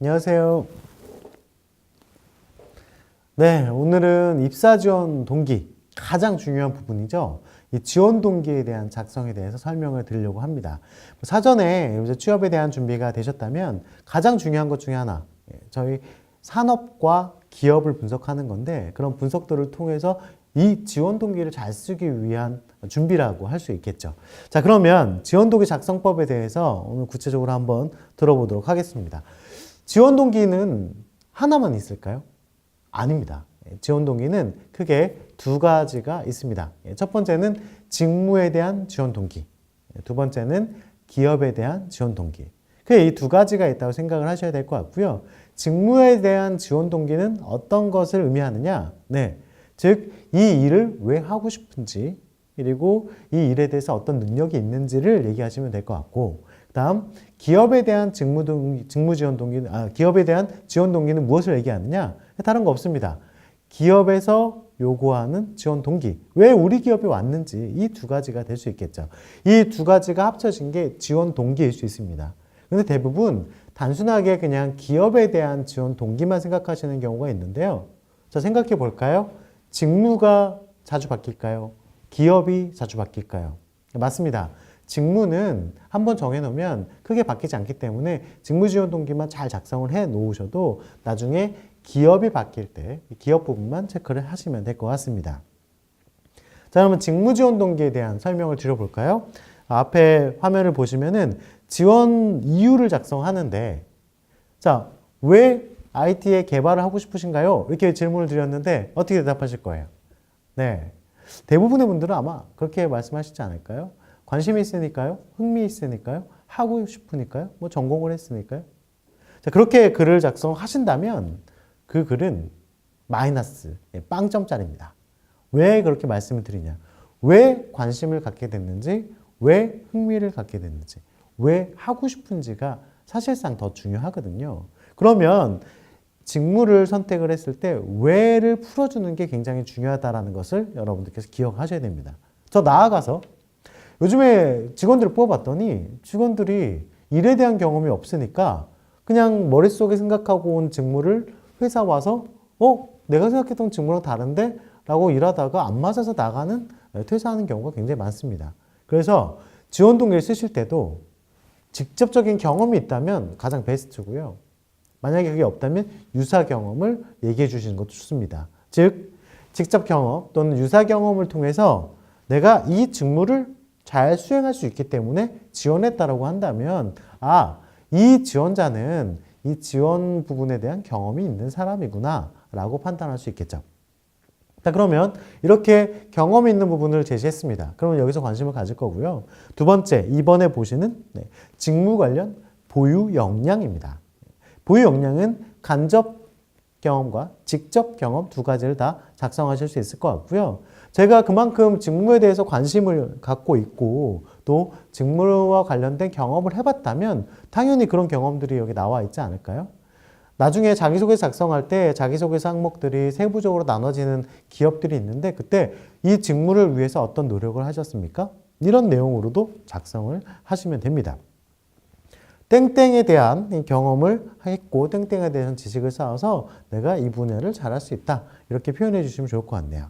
안녕하세요. 네, 오늘은 입사 지원 동기, 가장 중요한 부분이죠. 이 지원 동기에 대한 작성에 대해서 설명을 드리려고 합니다. 사전에 이제 취업에 대한 준비가 되셨다면 가장 중요한 것 중에 하나, 저희 산업과 기업을 분석하는 건데 그런 분석들을 통해서 이 지원 동기를 잘 쓰기 위한 준비라고 할 수 있겠죠. 자, 그러면 지원 동기 작성법에 대해서 오늘 구체적으로 한번 들어보도록 하겠습니다. 지원 동기는 하나만 있을까요? 아닙니다. 지원 동기는 크게 두 가지가 있습니다. 첫 번째는 직무에 대한 지원 동기, 두 번째는 기업에 대한 지원 동기. 이 두 가지가 있다고 생각을 하셔야 될 것 같고요. 직무에 대한 지원 동기는 어떤 것을 의미하느냐? 네, 즉 이 일을 왜 하고 싶은지, 그리고 이 일에 대해서 어떤 능력이 있는지를 얘기하시면 될 것 같고, 다음 기업에 대한 기업에 대한 지원 동기는 무엇을 얘기하느냐? 다른 거 없습니다. 기업에서 요구하는 지원 동기, 왜 우리 기업에 왔는지, 이 두 가지가 될 수 있겠죠. 이 두 가지가 합쳐진 게 지원 동기일 수 있습니다. 근데 대부분 단순하게 그냥 기업에 대한 지원 동기만 생각하시는 경우가 있는데요. 자, 생각해 볼까요? 직무가 자주 바뀔까요? 기업이 자주 바뀔까요? 맞습니다. 직무는 한번 정해놓으면 크게 바뀌지 않기 때문에 직무 지원 동기만 잘 작성을 해 놓으셔도 나중에 기업이 바뀔 때 기업 부분만 체크를 하시면 될 것 같습니다. 자, 그러면 직무 지원 동기에 대한 설명을 드려볼까요? 앞에 화면을 보시면은 지원 이유를 작성하는데, 자, 왜 IT에 개발을 하고 싶으신가요? 이렇게 질문을 드렸는데 어떻게 대답하실 거예요? 네, 대부분의 분들은 아마 그렇게 말씀하시지 않을까요? 관심이 있으니까요? 흥미 있으니까요? 하고 싶으니까요? 뭐 전공을 했으니까요? 자, 그렇게 글을 작성하신다면 그 글은 마이너스, 빵점짜리입니다. 왜 그렇게 말씀을 드리냐? 왜 관심을 갖게 됐는지, 왜 흥미를 갖게 됐는지, 왜 하고 싶은지가 사실상 더 중요하거든요. 그러면 직무를 선택을 했을 때 왜를 풀어주는 게 굉장히 중요하다는 것을 여러분들께서 기억하셔야 됩니다. 더 나아가서 요즘에 직원들을 뽑아봤더니 직원들이 일에 대한 경험이 없으니까 그냥 머릿속에 생각하고 온 직무를 회사 와서 내가 생각했던 직무랑 다른데? 라고 일하다가 안 맞아서 나가는, 퇴사하는 경우가 굉장히 많습니다. 그래서 지원 동기를 쓰실 때도 직접적인 경험이 있다면 가장 베스트고요. 만약에 그게 없다면 유사 경험을 얘기해 주시는 것도 좋습니다. 즉, 직접 경험 또는 유사 경험을 통해서 내가 이 직무를 잘 수행할 수 있기 때문에 지원했다라고 한다면, 이 지원자는 이 지원 부분에 대한 경험이 있는 사람이구나 라고 판단할 수 있겠죠. 자, 그러면 이렇게 경험이 있는 부분을 제시했습니다. 그러면 여기서 관심을 가질 거고요. 두 번째, 이번에 보시는 직무 관련 보유 역량입니다. 보유 역량은 간접 경험과 직접 경험 두 가지를 다 작성하실 수 있을 것 같고요. 제가 그만큼 직무에 대해서 관심을 갖고 있고 또 직무와 관련된 경험을 해봤다면 당연히 그런 경험들이 여기 나와 있지 않을까요? 나중에 자기소개서 작성할 때 자기소개서 항목들이 세부적으로 나눠지는 기업들이 있는데 그때 이 직무를 위해서 어떤 노력을 하셨습니까? 이런 내용으로도 작성을 하시면 됩니다. 땡땡에 대한 경험을 했고 땡땡에 대한 지식을 쌓아서 내가 이 분야를 잘할 수 있다. 이렇게 표현해 주시면 좋을 것 같네요.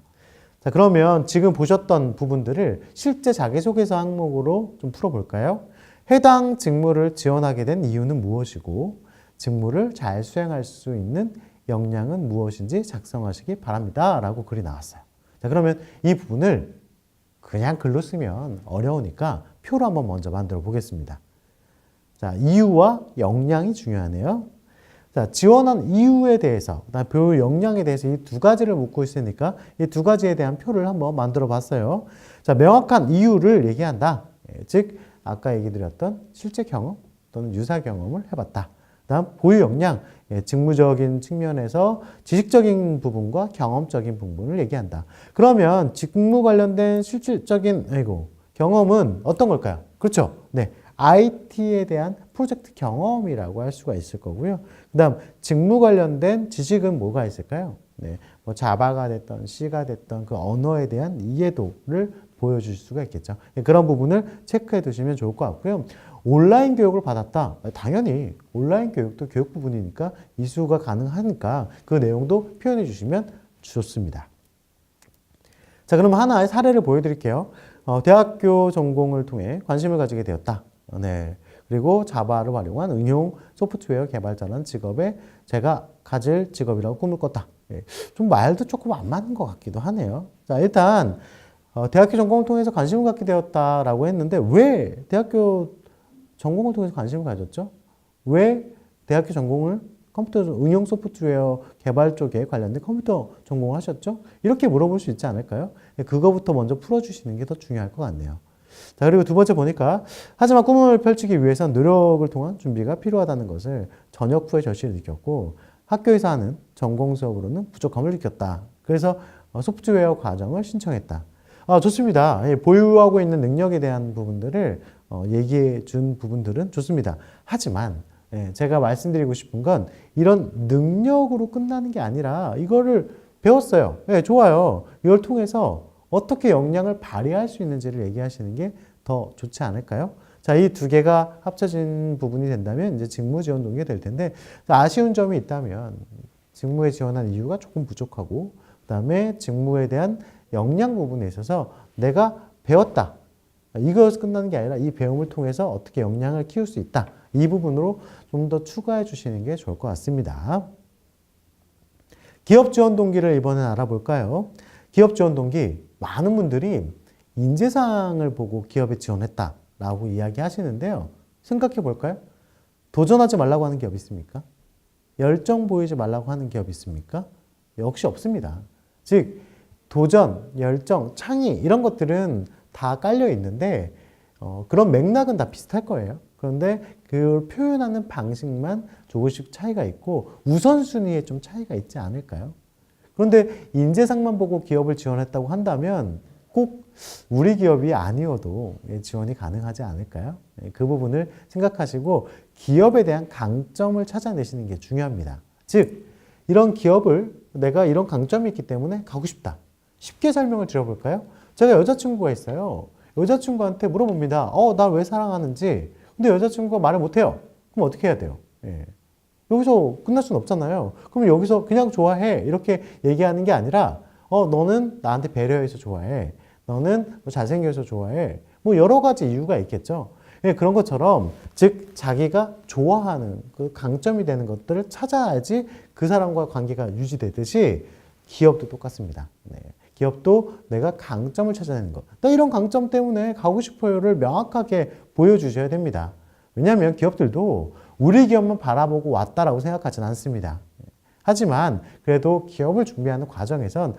자, 그러면 지금 보셨던 부분들을 실제 자기소개서 항목으로 좀 풀어볼까요? 해당 직무를 지원하게 된 이유는 무엇이고 직무를 잘 수행할 수 있는 역량은 무엇인지 작성하시기 바랍니다. 라고 글이 나왔어요. 자, 그러면 이 부분을 그냥 글로 쓰면 어려우니까 표로 한번 먼저 만들어 보겠습니다. 자, 이유와 역량이 중요하네요. 자, 지원한 이유에 대해서, 그다음 보유 역량에 대해서 이 두 가지를 묻고 있으니까 이 두 가지에 대한 표를 한번 만들어 봤어요. 자, 명확한 이유를 얘기한다. 즉, 아까 얘기 드렸던 실제 경험 또는 유사 경험을 해봤다. 그다음 보유 역량, 직무적인 측면에서 지식적인 부분과 경험적인 부분을 얘기한다. 그러면 직무 관련된 실질적인 경험은 어떤 걸까요? 그렇죠. 네. IT에 대한 프로젝트 경험이라고 할 수가 있을 거고요. 그 다음 직무 관련된 지식은 뭐가 있을까요? 네, 뭐 자바가 됐던 C가 됐던 그 언어에 대한 이해도를 보여주실 수가 있겠죠. 그런 부분을 체크해 두시면 좋을 것 같고요. 온라인 교육을 받았다. 당연히 온라인 교육도 교육 부분이니까 이수가 가능하니까 그 내용도 표현해 주시면 좋습니다. 자, 그럼 하나의 사례를 보여드릴게요. 대학교 전공을 통해 관심을 가지게 되었다. 네. 그리고 자바를 활용한 응용 소프트웨어 개발자라는 직업에 제가 가질 직업이라고 꿈을 꿨다. 좀 말도 조금 안 맞는 것 같기도 하네요. 자, 일단 대학교 전공을 통해서 관심을 갖게 되었다라고 했는데 왜 대학교 전공을 통해서 관심을 가졌죠? 왜 대학교 전공을 컴퓨터 응용 소프트웨어 개발 쪽에 관련된 컴퓨터 전공을 하셨죠? 이렇게 물어볼 수 있지 않을까요? 그거부터 먼저 풀어주시는 게 더 중요할 것 같네요. 자, 그리고 두 번째 보니까 하지만 꿈을 펼치기 위해선 노력을 통한 준비가 필요하다는 것을 전역 후에 절실히 느꼈고 학교에서 하는 전공 수업으로는 부족함을 느꼈다. 그래서 소프트웨어 과정을 신청했다. 좋습니다. 보유하고 있는 능력에 대한 부분들을 얘기해 준 부분들은 좋습니다. 하지만 제가 말씀드리고 싶은 건 이런 능력으로 끝나는 게 아니라 이거를 배웠어요. 좋아요. 이걸 통해서 어떻게 역량을 발휘할 수 있는지를 얘기하시는 게 더 좋지 않을까요? 자, 이 두 개가 합쳐진 부분이 된다면 이제 직무 지원 동기가 될 텐데 아쉬운 점이 있다면 직무에 지원한 이유가 조금 부족하고 그다음에 직무에 대한 역량 부분에 있어서 내가 배웠다. 이것에서 끝나는 게 아니라 이 배움을 통해서 어떻게 역량을 키울 수 있다. 이 부분으로 좀 더 추가해 주시는 게 좋을 것 같습니다. 기업 지원 동기를 이번엔 알아볼까요? 기업 지원 동기, 많은 분들이 인재상을 보고 기업에 지원했다라고 이야기하시는데요. 생각해 볼까요? 도전하지 말라고 하는 기업이 있습니까? 열정 보이지 말라고 하는 기업이 있습니까? 역시 없습니다. 즉 도전, 열정, 창의 이런 것들은 다 깔려 있는데 그런 맥락은 다 비슷할 거예요. 그런데 그걸 표현하는 방식만 조금씩 차이가 있고 우선순위에 좀 차이가 있지 않을까요? 그런데 인재상만 보고 기업을 지원했다고 한다면 꼭 우리 기업이 아니어도 지원이 가능하지 않을까요? 그 부분을 생각하시고 기업에 대한 강점을 찾아내시는 게 중요합니다. 즉 이런 기업을 내가 이런 강점이 있기 때문에 가고 싶다. 쉽게 설명을 드려볼까요? 제가 여자친구가 있어요. 여자친구한테 물어봅니다. 나 왜 사랑하는지. 근데 여자친구가 말을 못해요. 그럼 어떻게 해야 돼요? 여기서 끝날 수는 없잖아요. 그럼 여기서 그냥 좋아해. 이렇게 얘기하는 게 아니라, 너는 나한테 배려해서 좋아해. 너는 잘생겨서 좋아해. 뭐 여러 가지 이유가 있겠죠. 그런 것처럼, 즉, 자기가 좋아하는 그 강점이 되는 것들을 찾아야지 그 사람과 관계가 유지되듯이 기업도 똑같습니다. 기업도 내가 강점을 찾아내는 것. 나 이런 강점 때문에 가고 싶어요를 명확하게 보여주셔야 됩니다. 왜냐하면 기업들도 우리 기업만 바라보고 왔다라고 생각하지는 않습니다. 하지만 그래도 기업을 준비하는 과정에선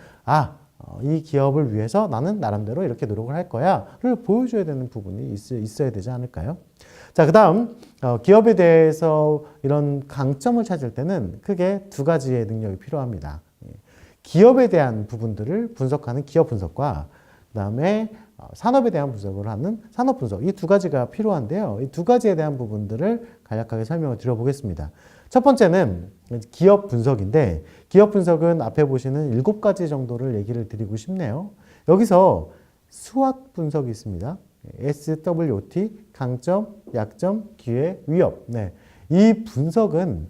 이 기업을 위해서 나는 나름대로 이렇게 노력을 할 거야를 보여줘야 되는 부분이 있어야 되지 않을까요? 자, 그 다음 기업에 대해서 이런 강점을 찾을 때는 크게 두 가지의 능력이 필요합니다. 기업에 대한 부분들을 분석하는 기업 분석과 그다음에 산업에 대한 분석을 하는 산업 분석 이 두 가지가 필요한데요. 이 두 가지에 대한 부분들을 간략하게 설명을 드려보겠습니다. 첫 번째는 기업 분석인데 기업 분석은 앞에 보시는 7가지 정도를 얘기를 드리고 싶네요. 여기서 수학 분석이 있습니다. SWOT, 강점, 약점, 기회, 위협. 이 분석은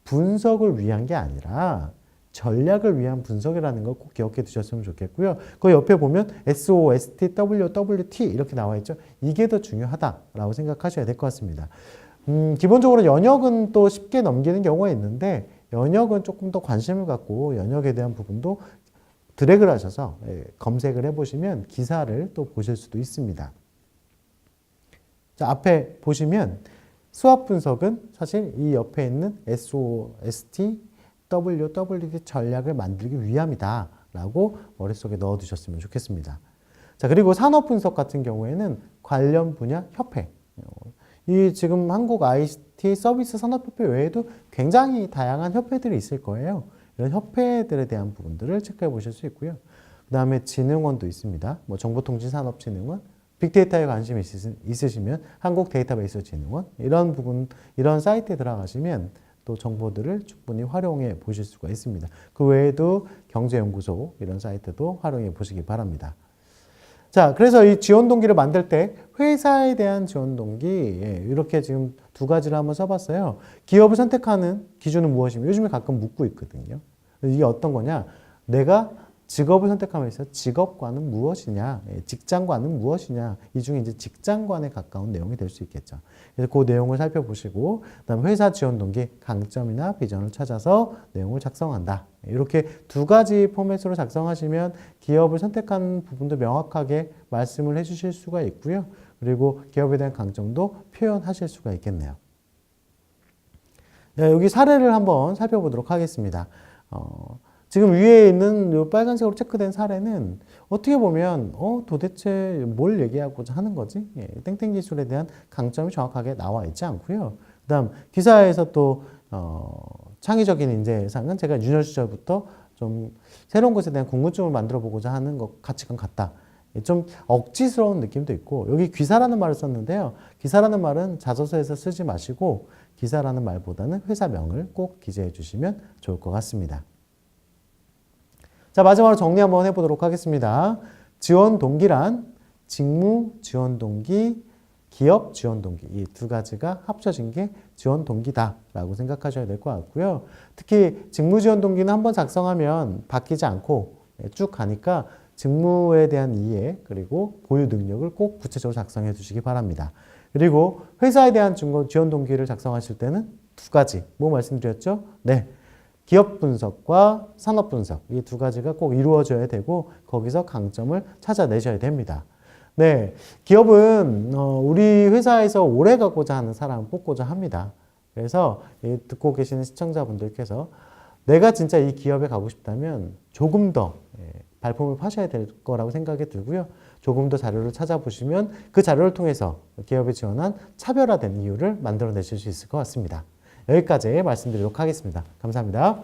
분석을 위한 게 아니라 전략을 위한 분석이라는 걸 꼭 기억해 두셨으면 좋겠고요. 그 옆에 보면 SOST, WWT 이렇게 나와 있죠. 이게 더 중요하다라고 생각하셔야 될 것 같습니다. 기본적으로 연역은 또 쉽게 넘기는 경우가 있는데 연역은 조금 더 관심을 갖고 연역에 대한 부분도 드래그를 하셔서 검색을 해보시면 기사를 또 보실 수도 있습니다. 자, 앞에 보시면 수학 분석은 사실 이 옆에 있는 SOST, WWT 전략을 만들기 위함이다 라고 머릿속에 넣어 두셨으면 좋겠습니다. 자, 그리고 산업 분석 같은 경우에는 관련 분야 협회, 이 지금 한국 IT 서비스 산업협회 외에도 굉장히 다양한 협회들이 있을 거예요. 이런 협회들에 대한 부분들을 체크해 보실 수 있고요. 그 다음에 진흥원도 있습니다. 뭐 정보통신산업진흥원, 빅데이터에 관심이 있으시면 한국데이터베이스진흥원 이런 부분, 이런 사이트에 들어가시면 또 정보들을 충분히 활용해 보실 수가 있습니다. 그 외에도 경제연구소 이런 사이트도 활용해 보시기 바랍니다. 자, 그래서 이 지원 동기를 만들 때 회사에 대한 지원 동기, 이렇게 지금 두 가지를 한번 써봤어요. 기업을 선택하는 기준은 무엇이며 요즘에 가끔 묻고 있거든요. 이게 어떤 거냐? 내가 직업을 선택하면서 직업관은 무엇이냐, 직장관은 무엇이냐, 이 중에 이제 직장관에 가까운 내용이 될 수 있겠죠. 그래서 그 내용을 살펴보시고, 그다음 회사 지원 동기, 강점이나 비전을 찾아서 내용을 작성한다. 이렇게 두 가지 포맷으로 작성하시면 기업을 선택한 부분도 명확하게 말씀을 해주실 수가 있고요. 그리고 기업에 대한 강점도 표현하실 수가 있겠네요. 네, 여기 사례를 한번 살펴보도록 하겠습니다. 지금 위에 있는 이 빨간색으로 체크된 사례는 어떻게 보면 도대체 뭘 얘기하고자 하는 거지? 땡땡 기술에 대한 강점이 정확하게 나와 있지 않고요. 그다음 기사에서 또 창의적인 인재상은 제가 유년 시절부터 좀 새로운 것에 대한 궁금증을 만들어 보고자 하는 것 가치관 같다. 좀 억지스러운 느낌도 있고 여기 기사라는 말을 썼는데요. 기사라는 말은 자소서에서 쓰지 마시고 기사라는 말보다는 회사명을 꼭 기재해 주시면 좋을 것 같습니다. 자, 마지막으로 정리 한번 해보도록 하겠습니다. 지원 동기란 직무 지원 동기, 기업 지원 동기 이 두 가지가 합쳐진 게 지원 동기다라고 생각하셔야 될 것 같고요. 특히 직무 지원 동기는 한번 작성하면 바뀌지 않고 쭉 가니까 직무에 대한 이해 그리고 보유 능력을 꼭 구체적으로 작성해 주시기 바랍니다. 그리고 회사에 대한 지원 동기를 작성하실 때는 두 가지 뭐 말씀드렸죠? 네. 기업 분석과 산업 분석 이 두 가지가 꼭 이루어져야 되고 거기서 강점을 찾아내셔야 됩니다. 네, 기업은 우리 회사에서 오래 가고자 하는 사람을 뽑고자 합니다. 그래서 듣고 계시는 시청자분들께서 내가 진짜 이 기업에 가고 싶다면 조금 더 발품을 파셔야 될 거라고 생각이 들고요. 조금 더 자료를 찾아보시면 그 자료를 통해서 기업에 지원한 차별화된 이유를 만들어내실 수 있을 것 같습니다. 여기까지 말씀드리도록 하겠습니다. 감사합니다.